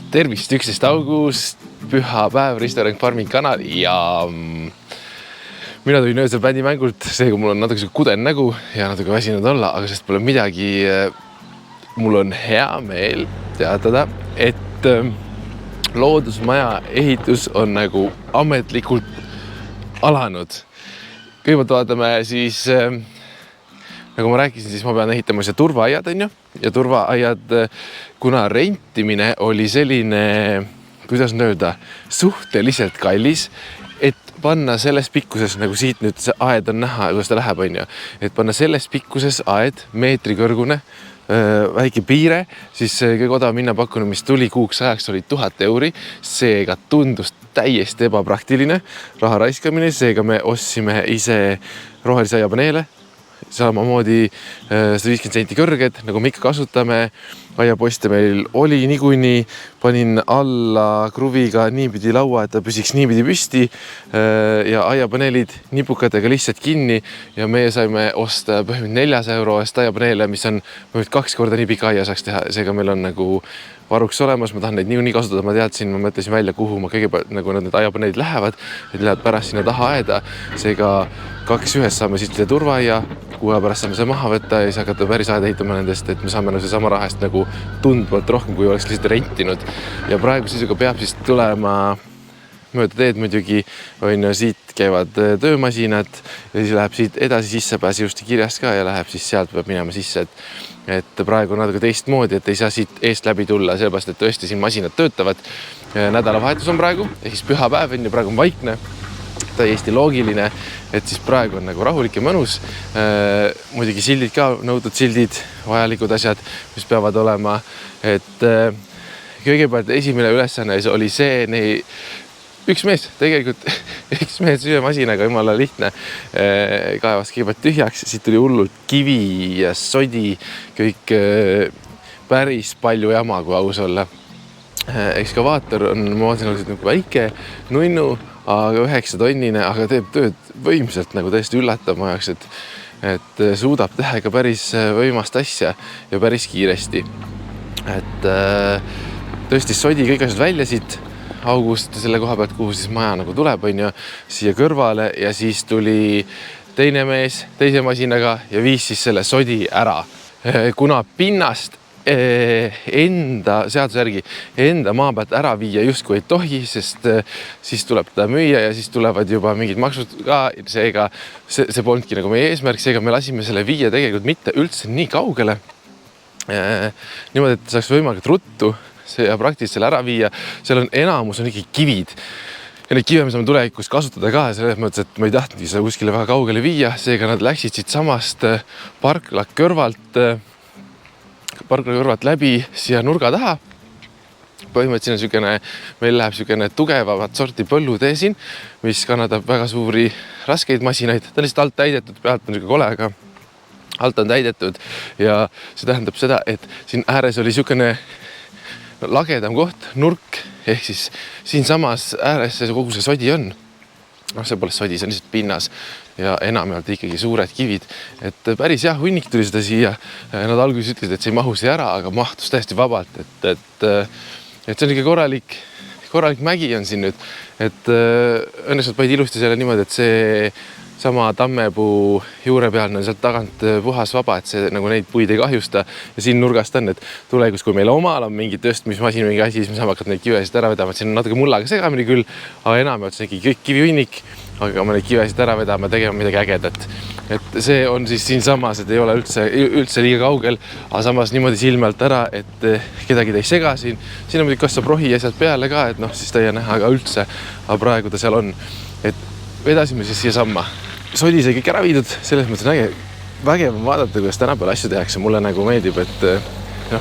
Tervist, 11. august, püha päev, Risto Reng Farming kanal ja mina tulin öösel bändi mängult, seega mul on natuke kuden nägu ja natuke väsinud olla, aga sest pole midagi. Mul on hea meel teatada, et loodusmaja ehitus on nagu ametlikult alanud. Kõigepealt vaatame siis, nagu ma rääkisin, siis ma pean ehitama see turvaaiad, on ju? Ja turvaaiad, kuna rentimine oli selline, kuidas öelda, suhteliselt kallis, et panna selles pikkuses, nagu siit nüüd see aed on näha, kuidas ta läheb, on ju. Et panna selles pikkuses aed, meetri kõrgune, väike piire, siis kõige odavam hinnapakkumine, mis tuli kuuks ajaks, oli 1000 euri. Seega tundus täiesti ebapraktiline raha raiskamine, seega me ostsime ise rohelise aiapaneele, samamoodi 150 senti kõrged, nagu me ikka kasutame. Aiaposte meil oli niikuinii, panin alla kruviga niipidi laua, et ta püsiks niipidi püsti ja aiapaneelid nipukatega lihtsalt kinni ja meie saime osta 400 euro eest aiapaneele, mis on 2 korda nii pika aia saaks teha. Seega meil on nagu varuks olemas, ma tahan neid nii kasutada, ma teadsin, ma mõtlesin välja, kuhu ma kõigepealt nagu need aiapaneelid lähevad, et lähevad pärast sinna taha aeda. Seega 2 ühes saame siit turvaaia, 6 aja pärast saame see maha võtta ja siis hakata päris aeda ehitama nendest, et me saame nagu sama rahast nagu tundvalt rohkem, kui oleks lihtsalt rentinud. Ja praegu sisuga peab siis tulema mööda teed muidugi, on ju, siit käivad töömasinad ja siis läheb siit edasi sissepääs just kirjas ka ja läheb siis sealt peab minema sisse, et praegu on natuke teistmoodi, et ei saa siit eest läbi tulla, sellepärast, et tõesti siin masinad töötavad. Nädalavahetus on praegu, ehk siis pühapäev on ja praegu on vaikne, täiesti loogiline, et siis praegu on nagu rahulik ja mõnus. Muidugi sildid ka, nõutud sildid, vajalikud asjad, mis peavad olema, et kõigepealt esimene ülesanne oli see, üks mees tegelikult, üks mees süüemasinaga, jumala lihtne, kaevas kõigepealt tühjaks, siit tuli hullult kivi ja sodi, kõik päris palju jama, kui aus olla. Ekskavaator on, ma vaatasin, nagu väike nunnu, aga 9 tonnine, aga teeb tööd võimsalt, nagu tõesti üllatama ajaks, et suudab teha ikka päris võimast asja ja päris kiiresti. Et tõesti sodi kõik asjad välja siit august selle koha pealt, kuhu siis maja nagu tuleb, on ju, siia kõrvale ja siis tuli teine mees teise masinaga ja viis siis selle sodi ära. Kuna pinnast enda seaduse järgi enda maa pealt ära viia justkui ei tohi, sest siis tuleb ta müüa ja siis tulevad juba mingid maksud ka, seega see polnudki nagu meie eesmärk, seega me lasime selle viia tegelikult mitte üldse nii kaugele. Niimoodi, et saaks võimalikult ruttu ja praktiliselt selle ära viia. Seal on enamus on ikkagi kivid ja neid kive me saame tulevikus kasutada ka, selles mõttes, et ma ei tahtnudki seda kuskile väga kaugele viia, seega nad läksid siit samast parkla kõrvalt läbi siia nurga taha. Põhimõtteliselt meil läheb sükene tugevamat sorti põllutee siin, mis kannatab väga suuri raskeid masinaid. Ta on lihtsalt alt täidetud, pealt on kole, aga alt on täidetud ja see tähendab seda, et siin ääres oli sükene lagedam koht, nurk, ehk siis siin samas ääres kogu see sodi on. See pole sodi, see on lihtsalt pinnas ja enamjaolt ikkagi suured kivid. Et päris jah, hunnik tuli seda siia. Nad alguses ütlesid, et see ei mahu siia ära, aga mahtus täiesti vabalt. Et see on ikka korralik mägi on siin nüüd. Et õnneks panid ilusti selle niimoodi, et see sama tammepuu juure peal on sealt tagant puhas vaba, et see nagu neid puid ei kahjusta. Ja siin nurgast on, et tulevikus, kui meil omal on mingi tõstmismasin, mingi asi, siis me saame hakata neid kivesid ära vedama. Siin on natuke mullaga segamini küll, aga enamjaolt see on ikkagi kõik kivihunnik, aga ma neid kivesid ära vedama, tegema midagi ägedat. Et see on siis siin samas, et ei ole üldse liiga kaugel, aga samas niimoodi silmelt ära, et kedagi ta ei sega siin. Siin on muidugi kasvab rohi ja sealt peale ka, et siis ta ei näha ka üldse, aga praegu ta seal on. Et vedasime siis siia samma. Sodi sai kõik ära viidud, selles mõttes vägev on vaadata, kuidas tänapäeval asju tehakse. Mulle nagu meeldib, et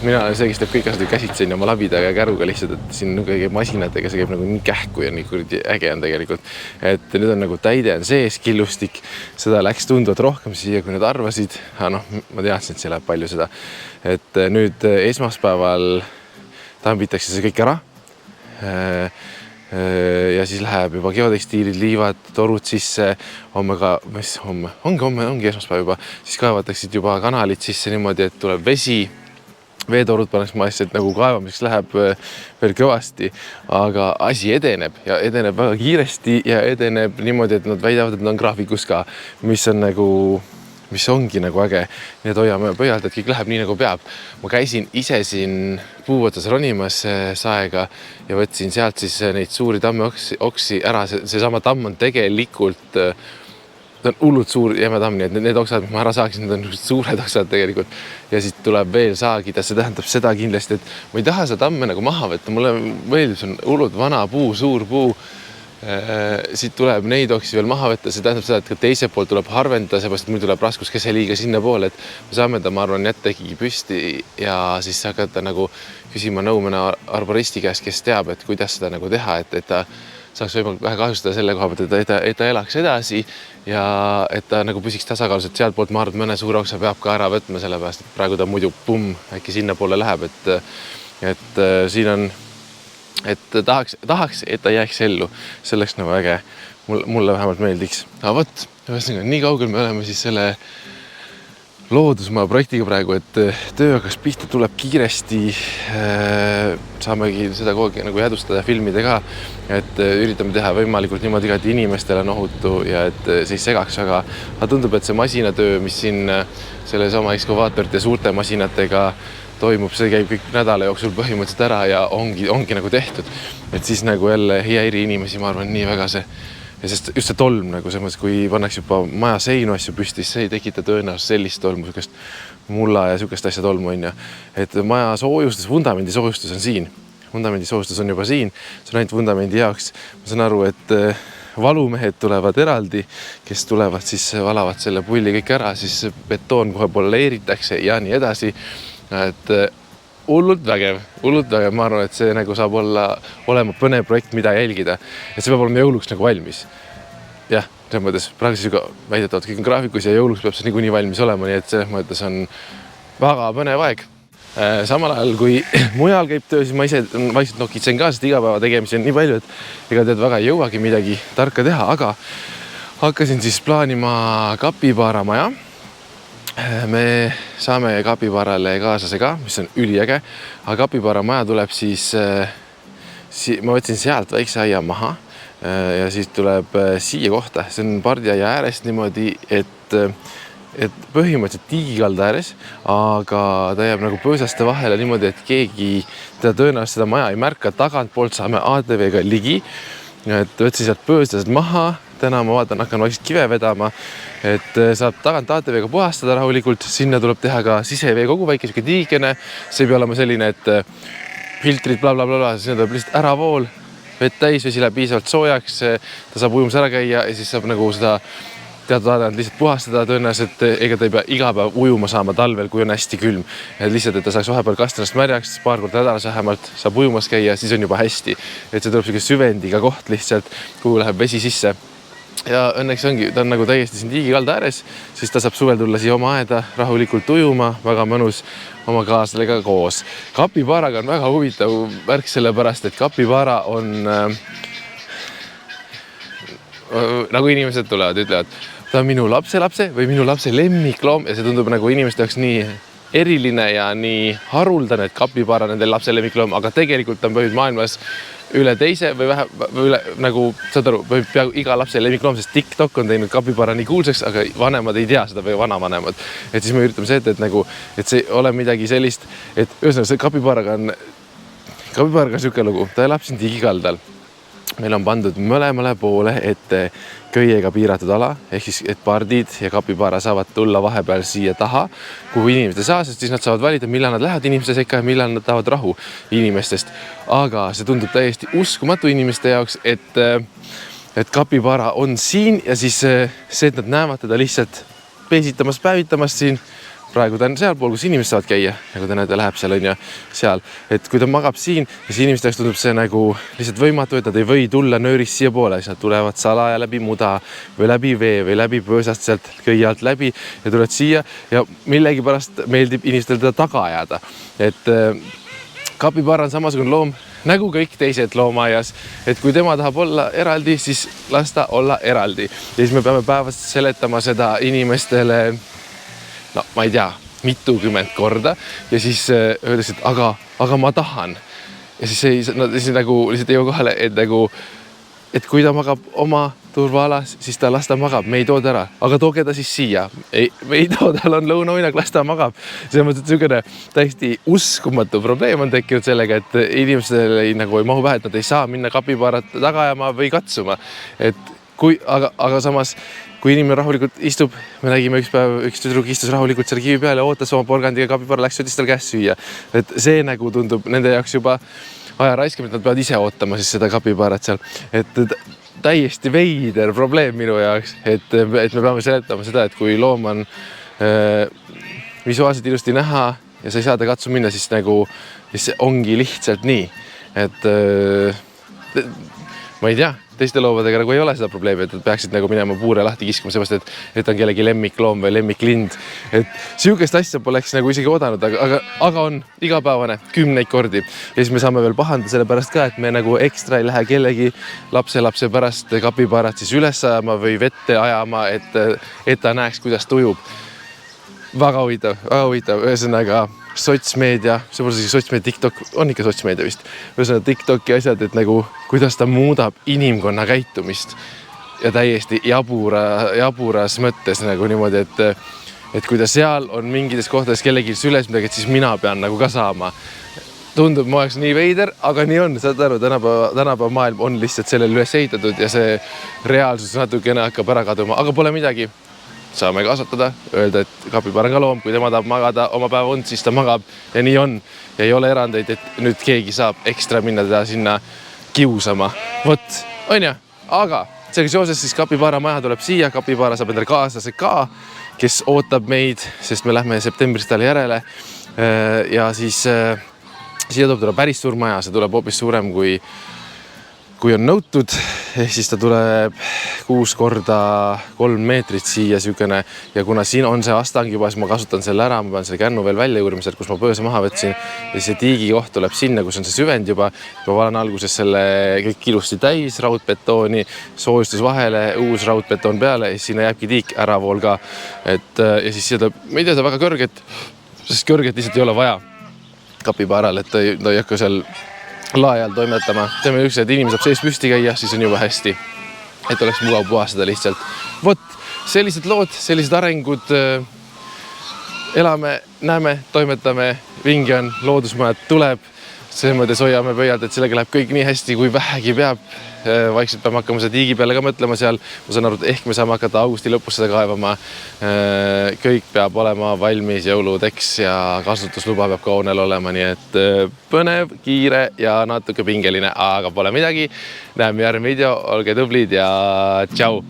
mina olen see, kes teeb kõik asjad käsitsen ja oma labidaga ja käruga lihtsalt, et siin käib masinatega, see käib nagu nii kähku ja nii kuradi äge on tegelikult. Et nüüd on nagu täide on sees, killustik, seda läks tunduvalt rohkem siia, kui need arvasid. Ma teadsin, et see läheb palju seda. Et nüüd esmaspäeval tambitakse see kõik ära. Ja siis läheb juba geotekstiilid, liivad, torud sisse, ongi esmaspäev juba, siis kaevataksid juba kanalid sisse niimoodi, et tuleb vesi veetorud pannakse maisse, et nagu kaevamiseks läheb veel kõvasti, aga asi edeneb ja edeneb väga kiiresti ja edeneb niimoodi, et nad väidavad, et nad on graafikus ka, mis ongi nagu äge. Nii et hoiame pöialt, et kõik läheb nii nagu peab. Ma käisin ise siin puu otsas ronimas saega ja võtsin sealt siis neid suuri tamme oksi ära. Seesama tamm on tegelikult ta on hullult suur jämetamm, nii et need oksad, mis ma ära saaksin, need on suured oksad tegelikult. Ja siis tuleb veel saagida, see tähendab seda kindlasti, et ma ei taha seda tamme nagu maha võtta. Mulle meeldib, see on hullult vana puu, suur puu. Siit tuleb neid oksi veel maha võtta. See tähendab seda, et ka teise poolt tuleb harvendada, seepärast, et mul tuleb raskuskese liiga sinna poole, et me saame ta, ma arvan, jätta ikkagi püsti ja siis hakata nagu küsima nõu mõne arboristi käest, kes teab, et kuidas seda nagu teha, et ta saaks võimalik vähe kahjustada selle koha pealt, et ta elaks edasi ja et ta nagu püsiks tasakaalus, et sealt poolt ma arvan, et mõne suure oksa peab ka ära võtma, sellepärast, et praegu ta muidu äkki sinna poole läheb, et siin on, et tahaks, et ta jääks ellu. Selleks nagu äge. Mulle vähemalt meeldiks. Aga võt, nii kaugel me oleme siis selle loodusmaa projektiga praegu, et töö hakkas pihta, tuleb kiiresti, saamegi seda kogu aeg nagu jäädustada ja filmida ka, et üritame teha võimalikult niimoodi ka, et inimestele on ohutu ja et siis segaks, aga tundub, et see masinatöö, mis siin selle sama ekskavaatorite suurte masinatega toimub, see käib kõik nädala jooksul põhimõtteliselt ära ja ongi nagu tehtud, et siis nagu jälle ei häiri inimesi, ma arvan, nii väga see. Ja sest just see tolm, nagu selles mõttes, kui pannakse juba maja seinu asju püsti, see ei tekita tõenäoliselt sellist tolmu, sükest mulla ja sükest asja tolmu on ja. Et maja soojustus, vundamendi soojustus on siin. Vundamendi soojustus on juba siin. See on ainult vundamendi jaoks. Ma saan aru, et valumehed tulevad eraldi, kes tulevad siis valavad selle pulli kõik ära, siis betoon kohe poleeritakse ja nii edasi. Et hullult vägev. Ma arvan, et see nagu saab olema põnev projekt, mida jälgida. Et see peab olema jõuluks nagu valmis. Jah, selles mõttes praegu siis väidetavad kõik on graafikus ja jõuluks peab see nii valmis olema, nii et selles mõttes on väga põnev aeg. Samal ajal, kui mujal käib töö, siis ma ise vaikselt nokitsen ka, sest igapäeva tegemisi on nii palju, et ega tead väga ei jõuagi midagi tarka teha, aga hakkasin siis plaanima kapibaaramaja. Me saame kapibaarale kaaslase ka, mis on üliäge, aga kapibaaramaja tuleb siis, ma võtsin sealt väikse aia maha ja siis tuleb siia kohta. See on pardiaia äärest niimoodi, et põhimõtteliselt tiigikalda ääres, aga ta jääb nagu põõsaste vahele niimoodi, et keegi teda tõenäoliselt seda maja ei märka. Tagant poolt saame ATV-ga ligi, et võtsin sealt põõslased maha. Täna ma vaatan, hakkan vaikselt kive vedama, et saab tagant ATV-ga puhastada rahulikult. Sinna tuleb teha ka siseveekogu väike siuke tiigene. See peab olema selline, et filtrid blablabla, sinna tuleb lihtsalt äravool, vett täis, vesi läheb piisavalt soojaks, ta saab ujumas ära käia ja siis saab nagu seda teatud aadanud lihtsalt puhastada tõenäoliselt, ega ta ei pea iga päev ujuma saama talvel, kui on hästi külm. Et lihtsalt, et ta saaks vahepeal kastanast märjaks, paar korda nädalas vähemalt saab ujumas käia, siis on juba hästi. Et see tuleb selline süvendiga koht lihtsalt, kuhu läheb vesi sisse. Ja õnneks ongi, ta on nagu täiesti siin tiigikalda ääres, siis ta saab suvel tulla siia oma aeda rahulikult ujuma, väga mõnus oma kaaslega koos. Kapibaaraga on väga huvitav värk sellepärast, et kapibaara on nagu inimesed tulevad, ütlevad, ta on minu lapselapse või minu lapse lemmikloom ja see tundub nagu inimeste jaoks nii eriline ja nii haruldane, et kapibaara nende lapse lemmikloom, aga tegelikult on põhjus maailmas üle teise või üle, nagu saad aru, peaaegu iga lapse lemmikloom, sest TikTok on teinud kapibaara nii kuulsaks, aga vanemad ei tea seda või vanavanemad. Et siis me üritame see, et see ole midagi sellist, et ühesõnaga see kapibaaraga siuke lugu, ta elab siin tiigikaldal. Meil on pandud mõlemale poole ette köiega piiratud ala, ehk siis, et pardid ja kapibaara saavad tulla vahepeal siia taha, kuhu inimesed ei saa, sest siis nad saavad valida, millal nad lähevad inimeste sekka ja millal nad tahavad rahu inimestest. Aga see tundub täiesti uskumatu inimeste jaoks, et kapibaara on siin ja siis see, et nad näevad teda lihtsalt peesitamas, päevitamas siin. Praegu ta on sealpool, kus inimesed saavad käia, nagu te näete, läheb seal on ja seal. Et kui ta magab siin, siis inimeste jaoks tundub see nagu lihtsalt võimatu, et nad ei või tulla nöörist siia poole. Siis nad tulevad salaja läbi muda või läbi vee või läbi põõsast sealt köie alt läbi ja tulevad siia ja millegi pärast meeldib inimestel teda taga ajada. Et kapibaara on samasugune loom nagu kõik teised loomaaias, et kui tema tahab olla eraldi, siis las ta olla eraldi. Ja siis me peame päevast seletama seda inimestele. No ma ei tea, mitukümmend korda ja siis öeldes, et aga ma tahan. Ja siis nagu lihtsalt ei jõua kohale, et kui ta magab oma turvaalas, siis ta las ta magab, me ei too ta ära, aga tooge ta siis siia. Me ei too, tal on lõunauinak, las ta magab. See mõttes, et niisugune täiesti uskumatu probleem on tekkinud sellega, et inimestel nagu ei mahu pähe, et nad ei saa minna kapipaarat taga ajama või katsuma. Aga samas, kui inimene rahulikult istub, me nägime üks päev, üks tüdruk istus rahulikult seal kivi peal ja ootas oma porgandiga kapipaara, läks võttis tal käest süüa. Et see nagu tundub nende jaoks juba aja raiskamine, et nad peavad ise ootama siis seda kapipaarat seal. Et täiesti veider probleem minu jaoks, et me peame seletama seda, et kui loom on visuaalselt ilusti näha ja sa ei saa ta katsu minna, siis nagu siis ongi lihtsalt nii. Et ma ei tea, teiste loomadega nagu ei ole seda probleemi, et peaksid nagu minema puure lahti kiskuma sebast, et on kellegi lemmikloom või lemmiklind. Et siukest asja poleks nagu isegi oodanud, aga on igapäevane 10 kordi. Ja siis me saame veel pahandada selle pärast ka, et me nagu ekstra ei lähe kellegi lapse pärast kapipaarat siis üles ajama või vette ajama, et ta näeks, kuidas tujub. Väga huvitav. Ühesõnaga sotsmeedia, see pole sotsmeedia, TikTok, on ikka sotsmeedia vist. Ühesõnaga TikToki asjad, et nagu kuidas ta muudab inimkonna käitumist ja täiesti jaburas mõttes nagu niimoodi, et kui ta seal on mingites kohtades kellegi süles midagi, et siis mina pean nagu ka saama. Tundub mu jaoks nii veider, aga nii on, saad aru, tänapäeva maailm on lihtsalt sellele üles ehitatud ja see reaalsus natukene hakkab ära kaduma, aga pole midagi. Saame kasvatada, öelda, et kapipaar on ka loom, kui tema tahab magada oma päeva und, siis ta magab ja nii on. Ja ei ole erandeid, et nüüd keegi saab ekstra minna teda sinna kiusama. Vot, on ja, aga sellega seoses siis kapipaara maja tuleb siia, kapipaara saab endale kaaslase ka, kes ootab meid, sest me lähme septembris talle järele ja siis siia tuleb päris suur maja, see tuleb hoopis suurem kui on nõutud, ehk siis ta tuleb 6 korda 3 meetrit siia sükene ja kuna siin on see astang juba, siis ma kasutan selle ära, ma pean selle kännu veel välja juurima sealt, kus ma pööse maha võtsin ja see tiigi koht tuleb sinna, kus on see süvend juba. Ma valan alguses selle kõik ilusti täis, raudbetooni, soojustus vahele, uus raudbetoon peale ja sinna jääbki tiik äravool ka. Ja siis siia tuleb, ma ei tea, ta väga kõrget, sest kõrget lihtsalt ei ole vaja kapipaaral, et ta ei hakka seal laajal toimetama. Teeme üks, et inimene saab sees püsti käia, siis on juba hästi. Et oleks mugav puhastada lihtsalt. Vot, sellised lood, sellised arengud. Elame, näeme, toimetame, vingi on, loodusmajad tuleb. Selles mõttes hoiame pöialt, et sellega läheb kõik nii hästi, kui vähegi peab. Vaikselt peame hakkama seda tiigi peale ka mõtlema seal. Ma saan aru, et ehk me saame hakata augusti lõpus seda kaevama. Kõik peab olema valmis, jõuludeks ja kasutusluba peab kaunel olema. Nii et põnev, kiire ja natuke pingeline, aga pole midagi. Näeme järgmine video, olge tublid ja tšau!